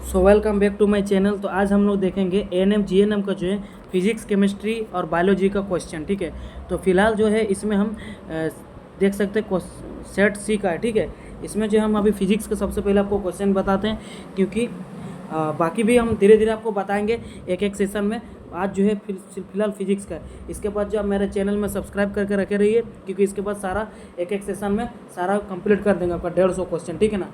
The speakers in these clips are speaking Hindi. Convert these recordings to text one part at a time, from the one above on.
So welcome back to my channel. तो आज हम लोग देखेंगे एएनएम जीएनएम का जो है फिजिक्स केमिस्ट्री और बायोलॉजी का क्वेश्चन। ठीक है, तो फिलहाल जो है इसमें हम देख सकते हैं सेट सी का है। ठीक है, इसमें जो हम अभी फिजिक्स का सबसे पहले आपको क्वेश्चन बताते हैं, क्योंकि बाकी भी हम धीरे धीरे आपको बताएंगे एक एक सेशन में। आज जो है फिलहाल फिजिक्स का है। इसके बाद जो आप मेरे चैनल में सब्सक्राइब करके रखे रहिए, क्योंकि इसके बाद सारा एक एक सेशन में सारा कंप्लीट कर देंगे आपका 150 क्वेश्चन। ठीक है ना।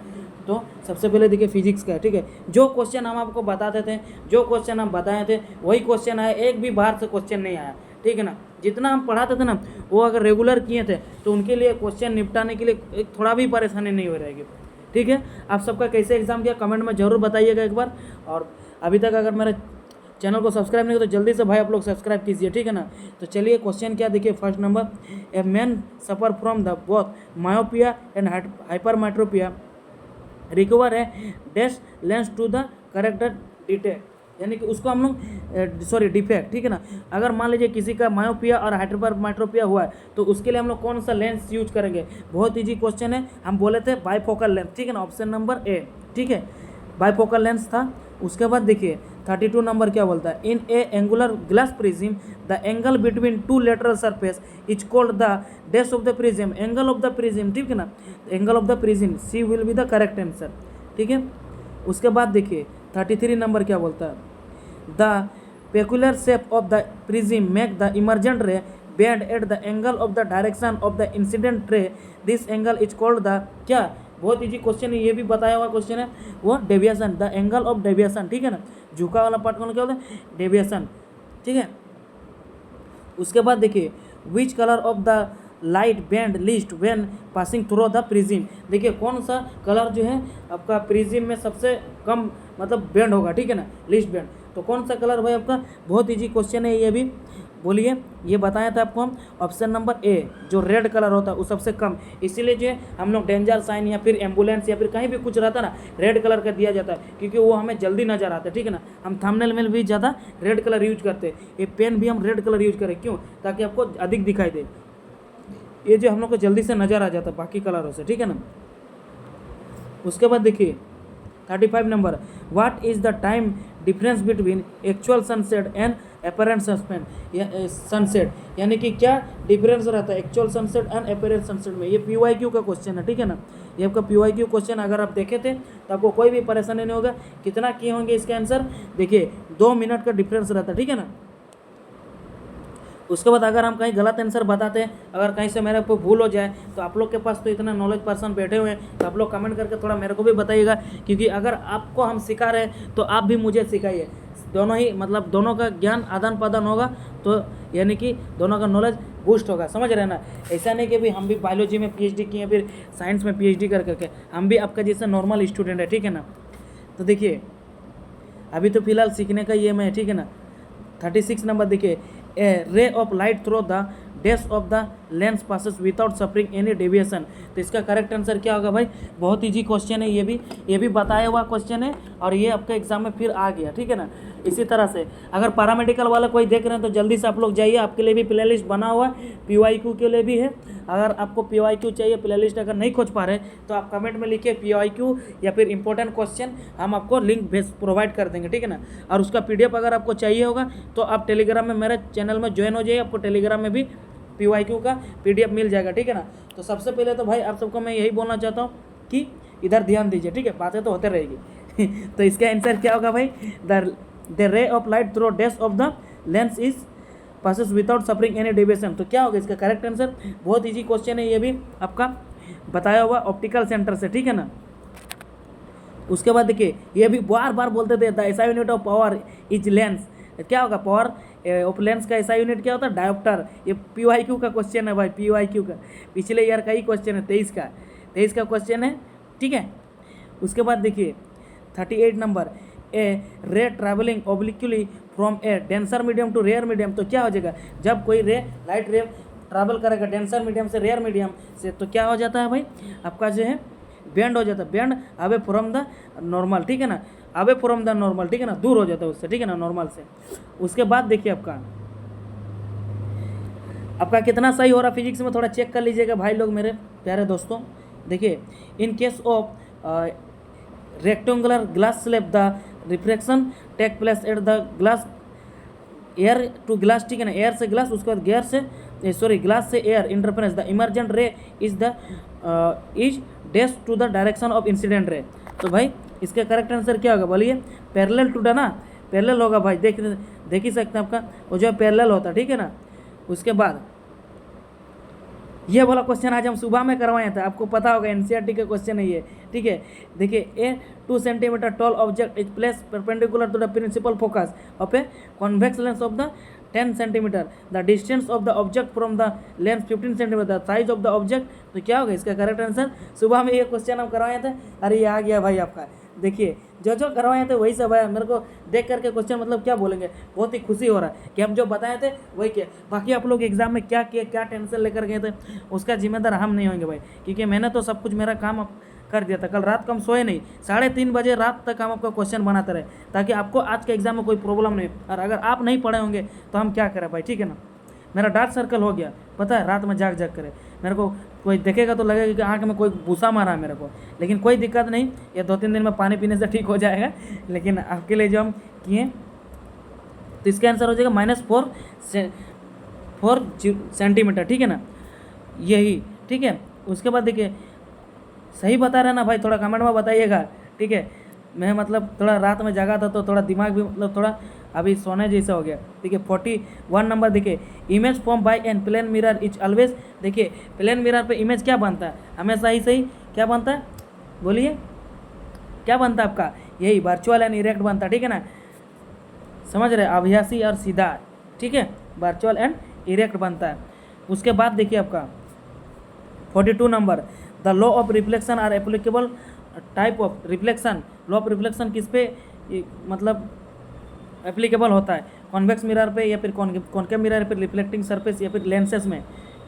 तो सबसे पहले देखिए फिजिक्स का है। ठीक है, जो क्वेश्चन हम आपको बताते थे, जो क्वेश्चन हम बताए थे वही क्वेश्चन आया, एक भी बाहर से क्वेश्चन नहीं आया। ठीक है ना। जितना हम पढ़ाते थे ना वो अगर रेगुलर किए थे तो उनके लिए क्वेश्चन निपटाने के लिए एक थोड़ा भी परेशानी नहीं हो रहेगी। ठीक है, आप सबका कैसे एग्जाम किया कमेंट में ज़रूर बताइएगा एक बार। और अभी तक अगर मेरे चैनल को सब्सक्राइब नहीं किया तो जल्दी से भाई आप लोग सब्सक्राइब कीजिए। ठीक है ना। तो चलिए क्वेश्चन क्या देखिए। First number, a man suffer from the both myopia and hypermetropia recover है dash lens to the correct defect, यानी कि उसको हम लोग डिफेक्ट। ठीक है ना। अगर मान लीजिए किसी का मायोपिया और हाइपरमेट्रोपिया हुआ है तो उसके लिए हम लोग कौन सा लेंस यूज करेंगे। बहुत इजी क्वेश्चन है, हम बोले थे बाइफोकल लेंस। ठीक है ना, ऑप्शन नंबर ए। ठीक है, बाइफोकल लेंस था। उसके बाद देखिए 32 नंबर क्या बोलता है, in a angular glass prism the angle between two lateral surface is called the dash of the prism, angle of the prism. ठीक है ना, angle of the prism C will be the correct answer. ठीक है, उसके बाद देखिए 33 नंबर क्या बोलता है, the peculiar shape of the prism make the emergent रे bend at the angle of the direction of the incident ray, this angle is called the क्या। बहुत इजी क्वेश्चन है, ये भी बताया हुआ क्वेश्चन है, वो deviation, the angle of deviation. ठीक है ना, झुका वाला पार्ट कौन क्या होता है, डेविएशन। ठीक है, उसके बाद देखिए which colour of the light band list when passing through the prism. देखिए कौन सा कलर जो है आपका प्रिज्म में सबसे कम मतलब बैंड होगा। ठीक है ना, लिस्ट बैंड, तो कौन सा कलर भाई आपका। बहुत इजी क्वेश्चन है ये भी, बोलिए। ये बताया था आपको हम, ऑप्शन नंबर ए, जो रेड कलर होता है वो सबसे कम, इसीलिए जो है हम लोग डेंजर साइन या फिर एम्बुलेंस या फिर कहीं भी कुछ रहता ना रेड कलर का दिया जाता है, क्योंकि वो हमें जल्दी नजर आता है। ठीक है ना, हम थंबनेल में भी ज़्यादा रेड कलर यूज करते हैं, ये पेन भी हम रेड कलर यूज करें, क्यों, ताकि आपको अधिक दिखाई दे, ये जो हम लोग को जल्दी से नजर आ जाता है बाकी कलरों से। ठीक है ना। उसके बाद देखिए 35 number, what is the time difference between actual sunset and apparent sunset, यानी कि क्या डिफरेंस रहता है actual sunset and apparent sunset में। ये पीवाईक्यू का क्वेश्चन है। ठीक है ना, ये आपका पीवाईक्यू क्वेश्चन अगर आप देखे थे तो आपको कोई भी परेशानी नहीं होगा। कितना किए होंगे इसका आंसर, देखिए 2 मिनट का डिफरेंस रहता है। ठीक है ना। उसके बाद अगर हम कहीं गलत आंसर बताते हैं, अगर कहीं से मेरे को भूल हो जाए, तो आप लोग के पास तो इतना नॉलेज पर्सन बैठे हुए हैं, तो आप लोग कमेंट करके थोड़ा मेरे को भी बताइएगा, क्योंकि अगर आपको हम सिखा रहे हैं तो आप भी मुझे सिखाइए। दोनों ही मतलब दोनों का ज्ञान आदान प्रदान होगा, तो यानी कि दोनों का नॉलेज बूस्ट होगा। समझ रहे हैं ना। ऐसा नहीं कि भी हम भी बायोलॉजी में पीएचडी किए फिर साइंस में पीएचडी कर करके, हम भी आपका जैसे नॉर्मल स्टूडेंट है। ठीक है ना। तो देखिए अभी तो फिलहाल सीखने का ये मैं। ठीक है ना। 36 नंबर देखिए, a ray of light through the dash of the lens passes without suffering any deviation, तो इसका करेक्ट आंसर क्या होगा भाई। बहुत इजी क्वेश्चन है, ये भी बताया हुआ क्वेश्चन है, और ये आपके एग्जाम में फिर आ गया। ठीक है ना। इसी तरह से अगर पैरामेडिकल वाला कोई देख रहे हैं तो जल्दी से आप लोग जाइए, आपके लिए भी प्लेलिस्ट बना हुआ है, पीवाईक्यू के लिए भी है। अगर आपको पीवाईक्यू चाहिए, प्लेलिस्ट अगर नहीं खोज पा रहे तो आप कमेंट में लिखिए पीवाईक्यू या फिर इंपॉर्टेंट क्वेश्चन, हम आपको लिंक प्रोवाइड कर देंगे। ठीक है ना। और उसका पीडीएफ अगर आपको चाहिए होगा तो आप टेलीग्राम में मेरे चैनल में ज्वाइन हो जाइए, आपको टेलीग्राम में भी पीवाईक्यू का पीडीएफ मिल जाएगा। ठीक है ना। तो सबसे पहले तो भाई आप सबको मैं यही बोलना चाहता हूँ कि इधर ध्यान दीजिए। ठीक है, बातें तो होते रहेगी तो इसका आंसर क्या होगा भाई, द रे of light through dash of the lens is passes without suffering any deviation, तो क्या होगा इसका करेक्ट आंसर। बहुत इजी क्वेश्चन है, ये भी आपका बताया हुआ ऑप्टिकल सेंटर से। ठीक है ना। उसके बाद देखिए ये भी बार बार बोलते थे, द ऐसा unit of power is lens, क्या होगा पावर ऑफ लेंस का ऐसा यूनिट क्या होता है, डायोप्टर। ये पीवाईक्यू का क्वेश्चन है भाई, पीवाईक्यू का पिछले ईयर का ही क्वेश्चन है, 23 का क्वेश्चन है। ठीक है। उसके बाद देखिए 38 number, a ray travelling obliquely from a denser medium to rare medium, तो क्या हो जाएगा, जब कोई रे लाइट रे ट्रैवल करेगा डेंसर मीडियम से रेयर मीडियम से, तो क्या हो जाता है भाई आपका जो है बेंड हो जाता है, bend away from the normal. ठीक है ना, अवे फ्रॉम द नॉर्मल। ठीक है ना, दूर हो जाता है उससे। ठीक है ना, नॉर्मल से। उसके बाद देखिए आपका कितना सही हो रहा फिजिक्स में, थोड़ा चेक कर लीजिएगा भाई लोग, मेरे प्यारे दोस्तों। देखिए in case of rectangular glass slab the refraction take place at the glass air to glass, ठीक है ना, एयर से ग्लास, उसके बाद गेयर से सॉरी ग्लास से air interference the emergent ray is dash to the direction of incident ray. तो भाई इसका करेक्ट आंसर क्या होगा बोलिए, पैरेलल टू द ना, पैरेलल होगा भाई, देख ही सकते हैं आपका वो जो है पैरेलल होता है, ठीक है ना। उसके बाद ये वाला क्वेश्चन आज हम सुबह में करवाए थे, आपको पता होगा एनसीईआरटी का क्वेश्चन है ये, ठीक है। देखिए a 2 centimetre tall object is place perpendicular to the principal focus of a convex lens of the 10 centimetre, the distance of the object from the lens 15 centimetre, the size of the object. तो क्या होगा इसका करेक्ट आंसर, सुबह में ये क्वेश्चन हम करवाए थे, अरे ये आ गया भाई आपका। देखिए जो करवाए थे वही सब है, मेरे को देख करके क्वेश्चन मतलब क्या बोलेंगे, बहुत ही खुशी हो रहा है कि हम जो बताए थे वही किया। बाकी आप लोग एग्जाम में क्या किए, क्या टेंशन लेकर गए थे, उसका जिम्मेदार हम नहीं होंगे भाई, क्योंकि मैंने तो सब कुछ मेरा काम कर दिया था। कल रात को हम सोए नहीं, 3:30 बजे रात तक हम आपका क्वेश्चन बनाते रहे, ताकि आपको आज के एग्जाम में कोई प्रॉब्लम नहीं। और अगर आप नहीं पढ़े होंगे तो हम क्या करें भाई, ठीक है ना। मेरा डार्क सर्कल हो गया, पता है, रात में जाग करे, मेरे को कोई देखेगा तो लगेगा कि आँख में कोई भूसा मारा है मेरे को, लेकिन कोई दिक्कत नहीं, ये 2-3 दिन में पानी पीने से ठीक हो जाएगा। लेकिन आपके लिए जो हम किए तो इसका आंसर हो जाएगा -4 सेंटीमीटर, ठीक है ना, यही, ठीक है। उसके बाद देखिए सही बता रहे ना भाई, थोड़ा कमेंट में बताइएगा, ठीक है। मैं मतलब थोड़ा रात में जागा था तो थोड़ा दिमाग भी मतलब थोड़ा अभी सोने जैसा हो गया, ठीक है। 41 नंबर देखिए, image form by an plane mirror is always, देखिए प्लेन मिरर पे इमेज क्या बनता है, हमेशा ही सही क्या बनता है, बोलिए क्या बनता है आपका, यही वर्चुअल एंड इरेक्ट बनता है, ठीक है ना, समझ रहे, अभ्यासी और सीधा, ठीक है, वर्चुअल एंड इरेक्ट बनता है। उसके बाद देखिए आपका 42 number, the law of reflection are applicable type of reflection, law of reflection किस पे मतलब एप्लीकेबल होता है, कॉन्वेक्स मिरर पे या फिर कॉनकेव मिरर पे, रिफ्लेक्टिंग सरफेस या फिर लेंसेज में,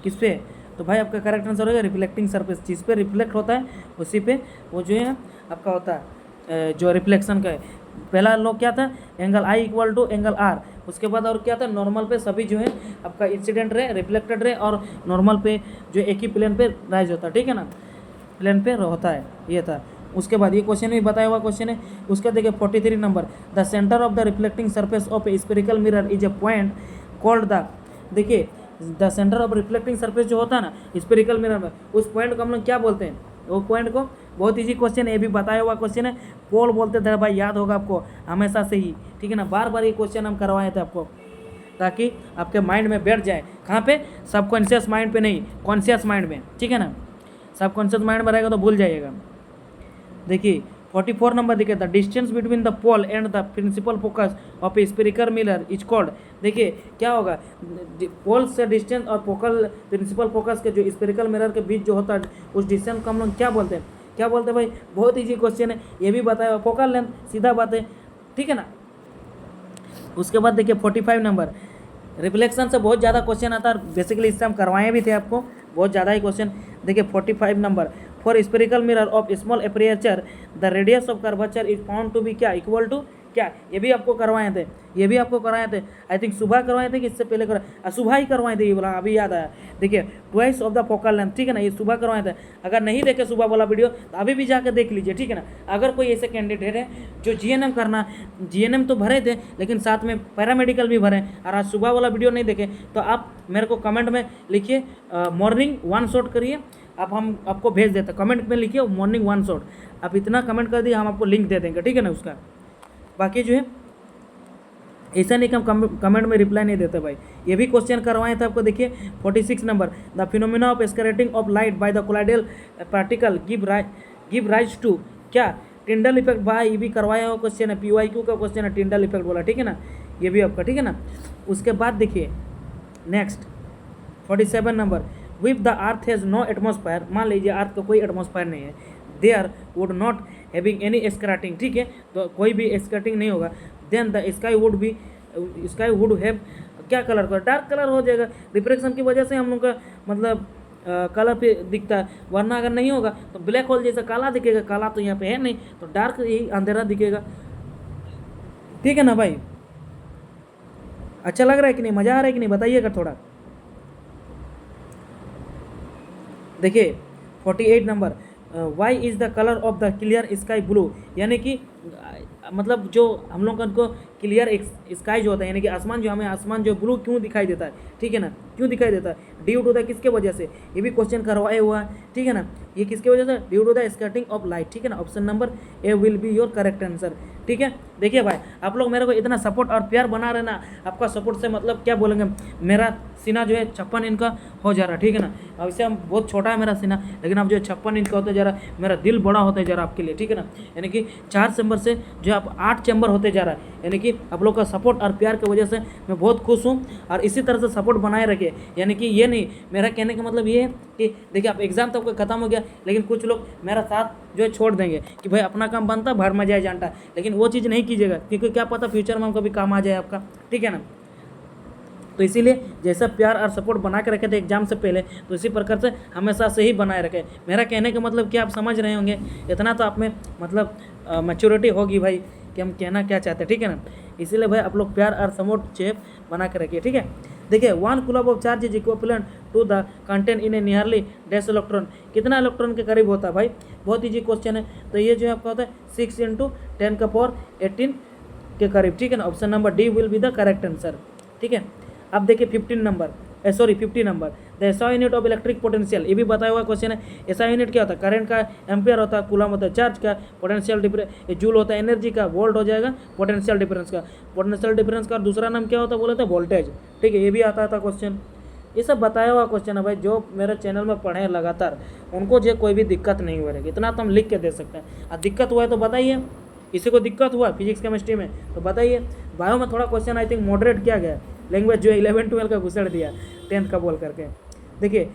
किस पे। तो भाई आपका करेक्ट आंसर होगा रिफ्लेक्टिंग सरफेस, जिस पे रिफ्लेक्ट होता है उसी पे वो जो है आपका होता है जो रिफ्लेक्शन का है। पहला लॉ क्या था, angle I equal to angle R, उसके बाद और क्या था, नॉर्मल पे सभी जो है आपका इंसिडेंट रे, रिफ्लेक्टेड रे और नॉर्मल पे जो एक ही प्लेन पे राइज होता है, ठीक है ना, प्लेन पे होता है, ये था। उसके बाद ये क्वेश्चन भी बताया हुआ क्वेश्चन है। उसका देखिए 43 number, the centre of the reflecting surface of a spherical mirror is a point called the, देखिए the centre of reflecting surface जो होता है ना स्फेरिकल मिरर में, उस पॉइंट को हम लोग क्या बोलते हैं, वो पॉइंट को, बहुत इजी क्वेश्चन है, ये भी बताया हुआ क्वेश्चन है, पोल बोलते थे भाई, याद होगा आपको हमेशा से ही, ठीक है ना। बार बार ये क्वेश्चन हम करवाए थे आपको, ताकि आपके माइंड में बैठ जाए, कहाँ पे, सबकॉन्शियस माइंड पे नहीं, कॉन्शियस माइंड में, ठीक है ना, सबकॉन्शियस माइंड में रहेगा तो भूल जाइएगा। देखिए 44 नंबर देखिए, the distance between the pole and the principal focus of a spherical mirror is called, देखिए क्या होगा, पोल से डिस्टेंस और फोकल प्रिंसिपल फोकस के जो स्फेरिकल मिरर के बीच जो होता है उस डिस्टेंस को हम लोग क्या बोलते हैं, क्या बोलते हैं भाई, बहुत ईजी क्वेश्चन है, ये भी बताया, फोकल लेंथ, सीधा बात है, ठीक है ना। उसके बाद देखिए 45 नंबर, रिफ्लेक्शन से बहुत ज़्यादा क्वेश्चन आता है, बेसिकली इससे हम करवाए भी थे आपको, बहुत ज़्यादा ही क्वेश्चन। देखिए 45 number, for spherical mirror of small aperture the radius of curvature is found to be क्या, इक्वल टू क्या, ये भी आपको करवाए थे, ये भी आपको करवाए थे, आई थिंक सुबह करवाए थे कि इससे पहले करवाए, सुबह ही करवाए थे, ये बोला अभी याद आया। देखिए twice of the focal length, ठीक है ना, ये सुबह करवाए थे, अगर नहीं देखे सुबह वाला वीडियो तो अभी भी जाकर देख लीजिए, ठीक है ना। अगर कोई ऐसे कैंडिडेट है जो जीएनएम करना, जीएनएम तो भरे थे लेकिन साथ में पैरामेडिकल भी भरे, और आज सुबह वाला वीडियो नहीं देखे तो आप मेरे को कमेंट में लिखिए मॉर्निंग 1 शॉट करिए, हम आपको भेज देते हैं, कमेंट में लिखिए मॉर्निंग 1 शॉट, आप इतना कमेंट कर दिए हम आपको लिंक दे देंगे, ठीक है ना उसका। बाकी जो है ऐसा नहीं कि हम कमेंट में रिप्लाई नहीं देते भाई, ये भी क्वेश्चन करवाए थे आपको। देखिए 46 number, the phenomena of scattering of light by the colloidal particle give rise to क्या, टिंडल इफेक्ट भाई, ये भी करवाया हुआ क्वेश्चन है, PYQ का क्वेश्चन है, टिंडल इफेक्ट बोला, ठीक है ना, ये भी आपका, ठीक है ना। उसके बाद देखिए next 47 number, if the earth has no atmosphere, मान लीजिए अर्थ का कोई एटमॉस्फेयर नहीं है, there would not having any scattering, ठीक है, तो कोई भी स्कैटरिंग नहीं होगा, then the sky would have क्या कलर का, डार्क कलर हो जाएगा, रिफ्लेक्शन की वजह से हम लोग का मतलब कलर पे दिखता है, वरना अगर नहीं होगा तो ब्लैक होल जैसा काला दिखेगा, काला तो यहाँ पे है नहीं, तो डार्क ही अंधेरा दिखेगा, ठीक है ना भाई। अच्छा लग रहा है कि नहीं, मज़ा आ रहा है कि नहीं, बताइएगा थोड़ा। देखिए 48 number, why is the colour of the clear sky blue, यानी कि मतलब जो हम लोग को क्लियर स्काई जो होता है, यानी कि आसमान जो हमें आसमान जो ब्लू क्यों दिखाई देता है, ठीक है ना, क्यों दिखाई देता है, ड्यू टू द किसके वजह से, ये भी क्वेश्चन करवाया हुआ है, ठीक है ना, ये किसके वजह से, due to the scattering of light, ठीक है ना, option number A will be your correct answer, ठीक है। देखिए भाई आप लोग मेरे को इतना सपोर्ट और प्यार बना रहे ना, आपका सपोर्ट से मतलब क्या बोलेंगे, मेरा सीना जो है 56 इंच का हो जा रहा है, ठीक है ना। अब इसे हम बहुत छोटा है मेरा सीना, लेकिन अब जो 56 इंच का होता जा रहा है, मेरा दिल बड़ा होता जा रहा है आपके लिए, ठीक है ना, यानी कि 4 चैम्बर से जो आप 8 चैम्बर होते जा रहा है, यानी कि आप लोग का सपोर्ट और प्यार की वजह से मैं बहुत खुश हूँ। और इसी तरह से सपोर्ट बनाए रखे, यानी कि ये नहीं, मेरा कहने का मतलब ये है कि देखिए आप एग्जाम तो आपका खत्म हो गया, लेकिन कुछ लोग मेरा साथ जो है छोड़ देंगे कि भाई अपना काम बनता भर में जाए जानता, लेकिन वो चीज़ नहीं कीजिएगा, क्योंकि क्या पता फ्यूचर में हम कभी काम आ जाए आपका, ठीक है ना। तो इसीलिए जैसा प्यार और सपोर्ट बना के रखे थे एग्जाम से पहले, तो इसी प्रकार से हमेशा से ही बनाए रखे। मेरा कहने का मतलब क्या आप समझ रहे होंगे, इतना तो आप में मतलब मैच्योरिटी होगी भाई कि हम कहना क्या चाहते हैं, ठीक है ना। इसीलिए भाई आप लोग प्यार और सपोर्ट जो है बना के रखिए, ठीक है। देखिए 1 coulomb of charge is equivalent to the content in a nearly dash electron, कितना इलेक्ट्रॉन के करीब होता है भाई, बहुत ईजी क्वेश्चन है। तो ये जो है आपका होता है 6 × 10⁻18 के करीब, ठीक है ना। Option number D will be the correct answer, ठीक है। अब देखिए 50 number, the SI unit of electric potential, ये भी बताया हुआ क्वेश्चन है। एसआई यूनिट क्या होता है, करंट का, एम्पियर होता है, कूलम होता है चार्ज का, पोटेंशियल डिफरेंस जूल होता है एनर्जी का, वोल्ट हो जाएगा पोटेंशियल डिफरेंस का, और दूसरा नाम क्या होता है बोले तो वोल्टेज, ठीक है, ये भी आता था क्वेश्चन। ये सब बताया हुआ क्वेश्चन है भाई, जो मेरे चैनल में पढ़े लगातार उनको जो कोई भी दिक्कत नहीं हो रही, इतना तो हम लिख के दे सकते हैं। अब दिक्कत हुआ है तो बताइए, किसी को दिक्कत हुआ फिजिक्स केमिस्ट्री में तो बताइए। बायो में थोड़ा क्वेश्चन आई थिंक मॉडरेट किया गया, लैंग्वेज जो है 11-12 का घुसड़ दिया 10th का बोल करके। देखिए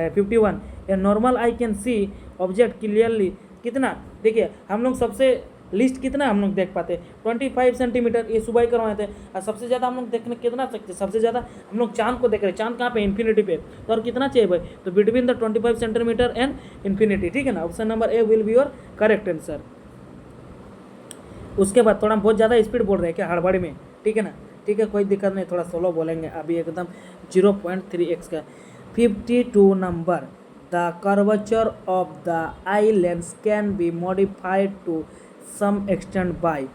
51, a normal I can see object clearly, कितना, देखिए हम लोग सबसे लिस्ट कितना हम लोग देख पाते, 25 सेंटीमीटर, ये सुबह ही करवाए थे। और सबसे ज़्यादा हम लोग देखने कितना सकते, सबसे ज़्यादा हम लोग चांद को देख रहे हैं, चांद कहाँ पे, इन्फिनिटी पे, तो और कितना चाहिए भाई, तो between the 25 centimetre and infinity, ठीक है ना। Option number A will be your correct answer. उसके बाद थोड़ा बहुत ज़्यादा स्पीड बोल रहे हैं क्या हड़बड़ी में, ठीक है ना, ठीक है, कोई दिक्कत नहीं, थोड़ा स्लो बोलेंगे अभी एकदम 0.3x का। 52 number, the curvature of the eye lens can be modified to some extent by,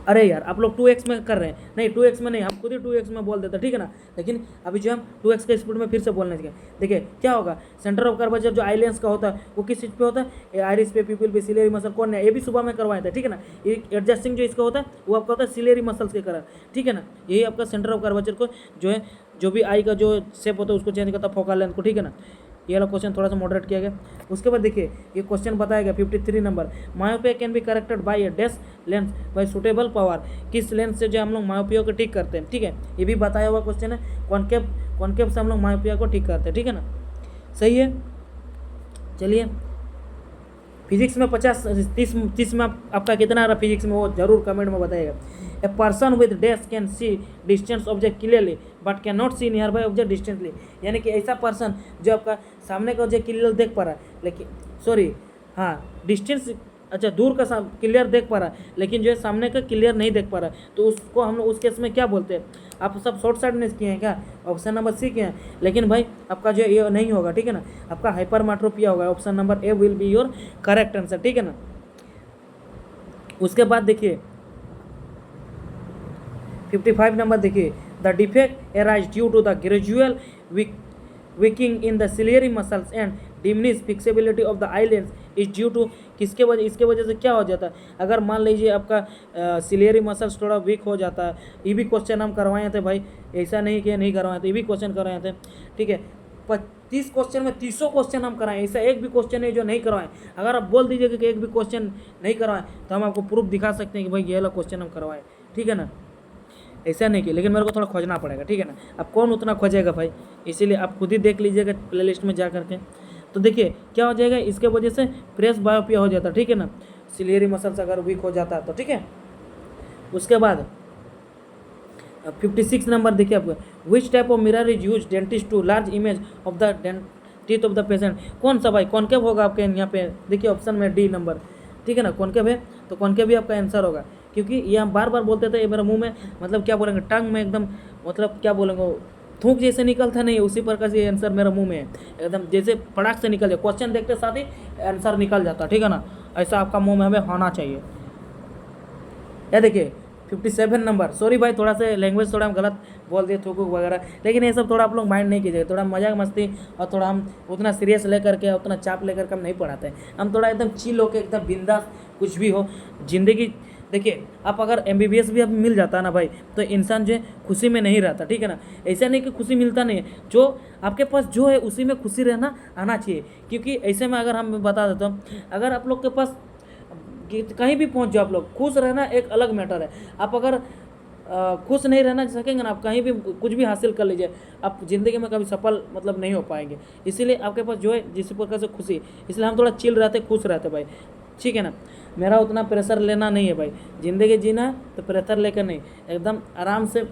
अरे यार आप लोग 2x में कर रहे हैं, नहीं 2x में नहीं, हम खुद ही 2x में बोल देते, ठीक है ना। लेकिन अभी जो हम 2x के स्पीड में फिर से बोलने चाहिए। देखिए क्या होगा, सेंटर ऑफ कर्वेचर जो आई लेंस का होता है वो किस चीज़ पे होता है, आइरिस पे, पिपल पे, सिलेरी मसल, कौन है, ये भी सुबह में करवाए थे, ठीक है ना। ये एडजस्टिंग जो इसका होता है वो आपका होता है सिलेरी मसल्स के कारण, ठीक है ना। यही आपका सेंटर ऑफ कर्वेचर को जो है, जो भी आई का जो शेप होता है उसको चेंज करता है, फोकल लेंथ को, ठीक है ना। ये वाला क्वेश्चन थोड़ा सा मॉडरेट किया गया। उसके बाद देखिए ये क्वेश्चन बताया गया 53 number, myopia can be corrected bye A dash lens bye suitable power, किस लेंस से जो हम लोग मायोपिया को ठीक करते हैं, ठीक है, ये भी बताया हुआ क्वेश्चन है। कॉन्केव से हम लोग मायोपिया को ठीक करते हैं, ठीक है ना, सही है। चलिए फिजिक्स में 50-30 में आपका कितना आ रहा फिजिक्स में, वो जरूर कमेंट में बताइएगा। A person with dash can see distance object clearly but can not see near by object distancely, यानी कि ऐसा पर्सन जो आपका सामने का ऑब्जेक्ट क्लियर देख पा रहा है, लेकिन सॉरी हाँ डिस्टेंस, अच्छा दूर का क्लियर देख पा रहा है, लेकिन जो है सामने का क्लियर नहीं देख पा रहा है, तो उसको हम लोग उस केस में क्या बोलते हैं। आप सब शॉर्ट साइडनेस किए हैं क्या, ऑप्शन नंबर सी किए हैं, लेकिन भाई आपका जो ये नहीं होगा, ठीक है ना, आपका हाइपरमेट्रोपिया होगा। Option number A will be your correct answer, ठीक है ना। उसके बाद देखिए 55 नंबर, देखिए the defect arise due to the gradual weakening in the ciliary muscles and diminish flexibility of the eye lens is due to, किसके वजह, इसके वजह से क्या हो जाता है, अगर मान लीजिए आपका सिलियरी मसल्स थोड़ा वीक हो जाता है, ये भी क्वेश्चन हम करवाए थे भाई, ऐसा नहीं कि नहीं करवाए थे, ये भी क्वेश्चन करवाए थे, ठीक है। 30 क्वेश्चन में 30 क्वेश्चन हम कराएं, ऐसा एक भी क्वेश्चन है जो नहीं करवाएं। अगर आप बोल दीजिएगा कि एक भी क्वेश्चन नहीं करवाएं तो हम आपको प्रूफ दिखा सकते हैं कि भाई ये वाला क्वेश्चन हम करवाएं, ठीक है ना, ऐसा नहीं कि, लेकिन मेरे को थोड़ा खोजना पड़ेगा, ठीक है ना। अब कौन उतना खोजेगा भाई, इसीलिए आप खुद ही देख लीजिएगा प्लेलिस्ट में जा करके। तो देखिए क्या हो जाएगा, इसके वजह से प्रेस बायोपिया हो जाता है, ठीक है ना, सिलियरी मसल्स अगर वीक हो जाता है तो, ठीक है। उसके बाद 56 नंबर देखिए आपको, which type of mirror is use dentist to large image of the teeth of the patient, कौन सा भाई, कॉनकेव होगा आपके यहाँ पे, देखिए ऑप्शन में डी नंबर, ठीक है ना, कॉनकेव है तो कॉनकेव भी आपका आंसर होगा, क्योंकि ये हम बार बार बोलते थे, ये मेरे मुंह में मतलब क्या बोलेंगे, टंग में एकदम मतलब क्या बोलेंगे थूक जैसे निकलता नहीं है उसी प्रकार से आंसर मेरा मुंह में है, एकदम जैसे फटाक से निकल जाए, क्वेश्चन देखते साथ ही आंसर निकल जाता, ठीक है ना। ऐसा आपका मुंह में हमें होना चाहिए। ये देखिए 57 नंबर, सॉरी भाई थोड़ा सा लैंग्वेज थोड़ा हम गलत बोल दिए थूक वगैरह, लेकिन ये सब थोड़ा आप लोग माइंड नहीं कीजिएगा, थोड़ा मजाक मस्ती और थोड़ा हम उतना सीरियस लेकर के उतना चाप लेकर के हम नहीं पढ़ाते हैं, हम थोड़ा एकदम चिल होकर एकदम बिंदास कुछ भी हो जिंदगी। देखिए आप अगर MBBS भी अब मिल जाता है ना भाई, तो इंसान जो है खुशी में नहीं रहता, ठीक है ना। ऐसा नहीं कि खुशी मिलता नहीं है, जो आपके पास जो है उसी में खुशी रहना आना चाहिए। क्योंकि ऐसे में अगर हम बता देता हूँ, अगर आप लोग के पास कहीं भी पहुँच जाओ, आप लोग खुश रहना एक अलग मैटर है। आप अगर खुश नहीं रहना सकेंगे ना, आप कहीं भी कुछ भी हासिल कर लीजिए, आप ज़िंदगी में कभी सफल मतलब नहीं हो पाएंगे। इसीलिए आपके पास जो है जिस प्रकार से खुशी, इसलिए हम थोड़ा चिल रहते, खुश रहते भाई, ठीक है ना। मेरा उतना प्रेशर लेना नहीं है भाई, ज़िंदगी जीना है तो प्रेशर लेकर नहीं, एकदम आराम से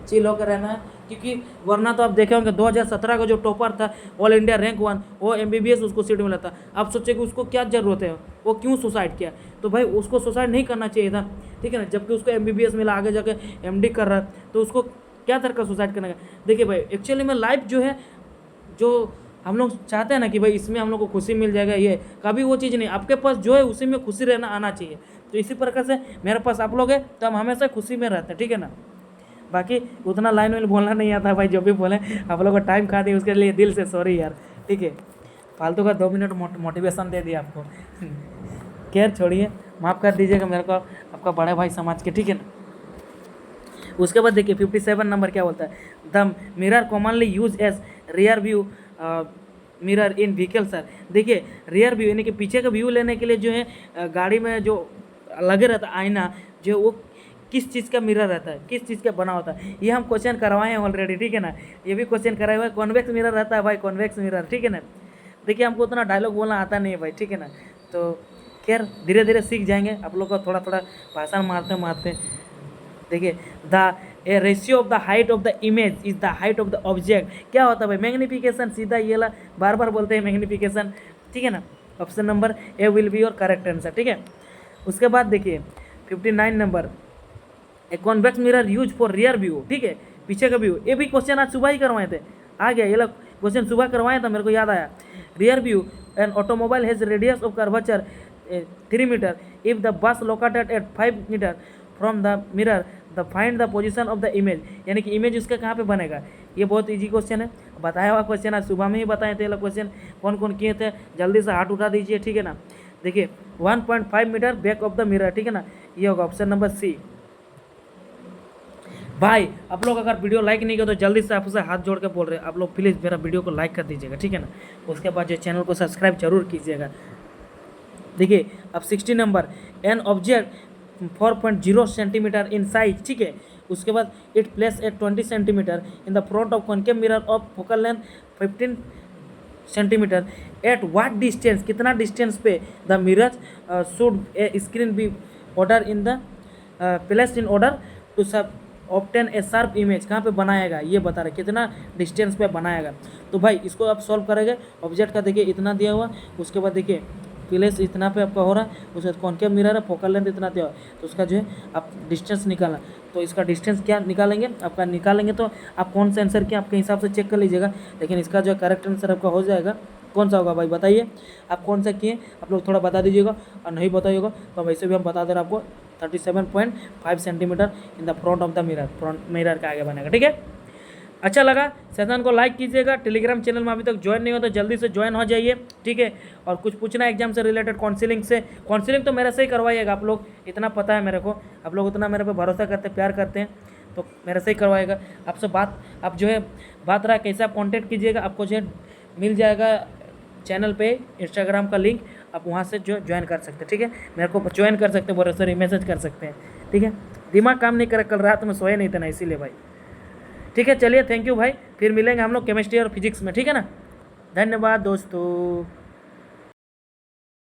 चिल होकर रहना है। क्योंकि वरना तो आप देखे होंगे 2017 का जो टॉपर था ऑल इंडिया रैंक 1, वो MBBS उसको सीट मिला था। आप सोचे कि उसको क्या ज़रूरत है, वो क्यों सुसाइड किया, तो भाई उसको सुसाइड नहीं करना चाहिए था, ठीक है ना। जबकि उसको MBBS मिला, आगे जाके MD कर रहा है, तो उसको क्या तरह का सुसाइड करने का। देखिए भाई एक्चुअली में लाइफ जो है, जो हम लोग चाहते हैं ना कि भाई इसमें हम लोग को खुशी मिल जाएगा, ये कभी वो चीज़ नहीं, आपके पास जो है उसी में खुशी रहना आना चाहिए। तो इसी प्रकार से मेरे पास आप लोग है तो हम हमेशा खुशी में रहते हैं, ठीक है ना। बाकी उतना लाइन वाइन बोलना नहीं आता भाई, जो भी बोले आप लोग को टाइम खा दी उसके लिए दिल से सॉरी यार, ठीक है। फालतू का 2 मिनट मोटिवेशन दे दिया आपको। खैर छोड़िए, माफ़ कर दीजिएगा मेरे को, आपका बड़े भाई समझ के, ठीक है ना। उसके बाद देखिए 57 नंबर क्या बोलता है, the mirror commonly use as rear view mirror in vehicle sir. देखिए रियर व्यू यानी कि पीछे का व्यू लेने के लिए जो है गाड़ी में जो लगे रहता है आईना, जो वो किस चीज़ का मिरर रहता है, किस चीज़ का बना होता है, ये हम क्वेश्चन करवाए हैं ऑलरेडी, ठीक है ना। ये भी क्वेश्चन कराए हुए, कॉन्वेक्स मिरर रहता है भाई, कॉन्वेक्स मिरर, ठीक है ना। देखिए हमको उतना डायलॉग बोलना आता नहीं है भाई, ठीक है ना। तो खैर धीरे धीरे सीख जाएंगे, आप लोग को थोड़ा थोड़ा भाषण मारते मारते। देखिए the A ratio of the height of the image is the height of the object, क्या होता है भाई, मैग्निफिकेशन, सीधा ये ला बार बार बोलते हैं मैग्निफिकेशन, ठीक है ना। Option number A will be your correct answer, ठीक है। उसके बाद देखिए 59 number, a convex mirror use for rear view, ठीक है, पीछे का व्यू। ये भी क्वेश्चन आज सुबह ही करवाए थे, आ गया ये लोग क्वेश्चन सुबह करवाए था, मेरे को याद आया। Rear view, an automobile has radius of curvature 3 metre, if the bus located at 5 metre from the mirror the find the position of the image, यानी कि इमेज उसका कहाँ पे बनेगा। ये बहुत इजी क्वेश्चन है, बताया हुआ क्वेश्चन, आज सुबह में ही बताए थे ये लोग क्वेश्चन, कौन कौन किए थे, जल्दी से हाथ उठा दीजिए, ठीक है ना। देखिए 1.5 metre back of the mirror, ठीक है ना, ये होगा ऑप्शन नंबर सी। भाई आप लोग अगर वीडियो लाइक नहीं किया तो जल्दी से आपसे हाथ जोड़ के बोल रहे हैं, आप लोग प्लीज़ मेरा वीडियो को लाइक कर दीजिएगा, ठीक है ना। उसके बाद जो चैनल को सब्सक्राइब जरूर कीजिएगा। देखिए अब 60 number, an object 4.0 centimetre in size, ठीक है। उसके बाद it place at 20 centimetre in the front of concave mirror of focal length 15 centimetre, at what distance, कितना डिस्टेंस पे the mirror should a screen be order in the placed in order to sub obtain a sharp image, कहाँ पे बनाएगा ये बता रहे, कितना डिस्टेंस पे बनाएगा। तो भाई इसको आप सॉल्व करेंगे, ऑब्जेक्ट का देखिए इतना दिया हुआ, उसके बाद देखिए प्लेस इतना पे आपका हो रहा है, उसके बाद कॉन्केव मिरर है, फोकल लेंथ इतना दिया हुआ, तो उसका जो है आप डिस्टेंस निकालना, तो इसका डिस्टेंस क्या निकालेंगे, आपका निकालेंगे तो आप कौन सा आंसर किया आपके हिसाब से चेक कर लीजिएगा, लेकिन इसका जो करेक्ट आंसर आपका हो जाएगा कौन सा होगा भाई बताइए, आप कौन सा किए, आप लोग थोड़ा बता दीजिएगा, और नहीं तो वैसे भी हम बता दे रहे आपको 37.5 centimetre in the front of the mirror, front mirror का आगे बनेगा, ठीक है। अच्छा लगा सेशन को लाइक कीजिएगा, टेलीग्राम चैनल में अभी तक ज्वाइन नहीं हो तो जल्दी से ज्वाइन हो जाइए, ठीक है। और कुछ पूछना एग्जाम से रिलेटेड, काउंसिलिंग से, काउंसिलिंग तो मेरे से ही करवाइएगा, आप लोग इतना पता है मेरे को, आप लोग उतना मेरे पे भरोसा करते प्यार करते हैं, तो मेरे से ही करवाएगा। आपसे बात आप जो है बात रहा कैसे आप कॉन्टैक्ट कीजिएगा, आपको जो है मिल जाएगा चैनल पे इंस्टाग्राम का लिंक, आप वहाँ से जो ज्वाइन कर सकते हैं, ठीक है। मेरे को ज्वाइन कर सकते हैं, बोले सर मैसेज कर सकते हैं, ठीक है। दिमाग काम नहीं करे, कल रात में सोए नहीं था ना, इसीलिए भाई, ठीक है। चलिए थैंक यू भाई, फिर मिलेंगे हम लोग केमिस्ट्री और फिजिक्स में, ठीक है ना। धन्यवाद दोस्तों।